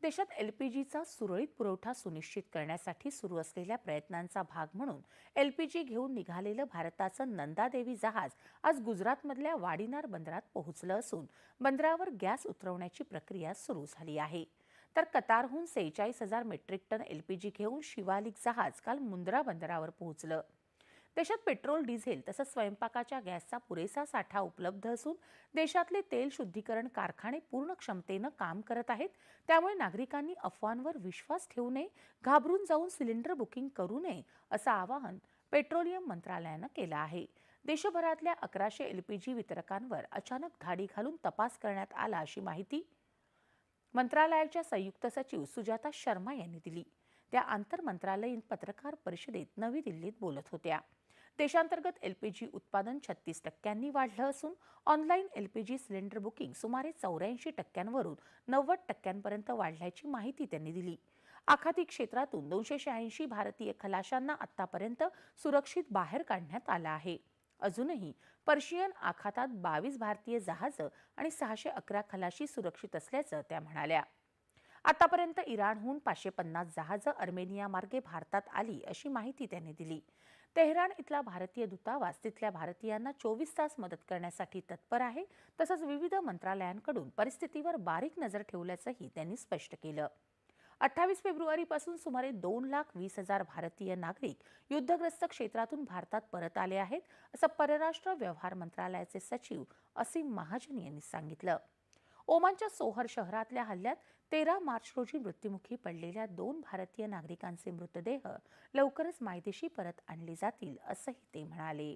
देशात एलपीजीचा सुरळीत पुरवठा सुनिश्चित करण्यासाठी सुरू असलेल्या प्रयत्नांचा भाग म्हणून एलपीजी घेऊन निघालेलं भारताचं नंदादेवी जहाज आज गुजरातमधल्या वाडीनार बंदरात पोहोचलं असून बंदरावर गॅस उतरवण्याची प्रक्रिया सुरू झाली आहे. तर कतारहून 46,000 मेट्रिक टन एलपीजी घेऊन शिवालिक जहाज काल मुंद्रा बंदरावर पोहोचलं. देशात पेट्रोल, डिझेल तसंच स्वयंपाकाच्या गॅसचा पुरेसा साठा उपलब्ध असून देशातले तेल शुद्धीकरण कारखाने पूर्ण क्षमतेनं काम करत आहेत. त्यामुळे नागरिकांनी अफवांवर विश्वास ठेवू नये, घाबरून जाऊन सिलेंडर बुकिंग करू नये असं आवाहन पेट्रोलियम मंत्रालयानं केलं आहे. देशभरातल्या 1100 एलपीजी वितरकांवर अचानक धाडी घालून तपास करण्यात आला अशी माहिती मंत्रालयाच्या संयुक्त सचिव सुजाता शर्मा यांनी दिली. त्या आंतरमंत्रालयीन पत्रकार परिषदेत नवी दिल्लीत बोलत होत्या. देशांतर्गत एलपीजी उत्पादन 36% वाढलं असून ऑनलाईन एलपीजी सिलेंडर बुकिंग सुमारे 84% 90% वाढल्याची माहिती त्यांनी दिली. आखाती क्षेत्रातून 286 भारतीय खलाशांना आतापर्यंत सुरक्षित बाहेर काढण्यात आलं आहे. अजूनही पर्शियन आखातात 22 भारतीय जहाजं आणि 611 खलाशी सुरक्षित असल्याचं त्या म्हणाल्या. आतापर्यंत इराणहून 550 जहाजं अर्मेनिया मार्गे भारतात आली अशी माहिती त्यांनी दिली. तेहरान इथला भारतीय दूतावास तिथल्या भारतीयांना 24 तास मदत करण्यासाठी तत्पर आहे. तसंच विविध मंत्रालयांकडून परिस्थितीवर बारीक नजर ठेवल्याचंही त्यांनी स्पष्ट केलं. 28 फेब्रुवारीपासून सुमारे 2,20,000 भारतीय नागरिक युद्धग्रस्त क्षेत्रातून भारतात परत आले आहेत, असं परराष्ट्र व्यवहार मंत्रालयाचे सचिव असीम महाजन यांनी सांगितलं. ओमानच्या सोहर शहरातल्या हल्ल्यात 13 मार्च रोजी मृत्युमुखी पडलेल्या 2 भारतीय नागरिकांचे मृतदेह लवकरच मायदेशी परत आणले जातील असंही ते म्हणाले.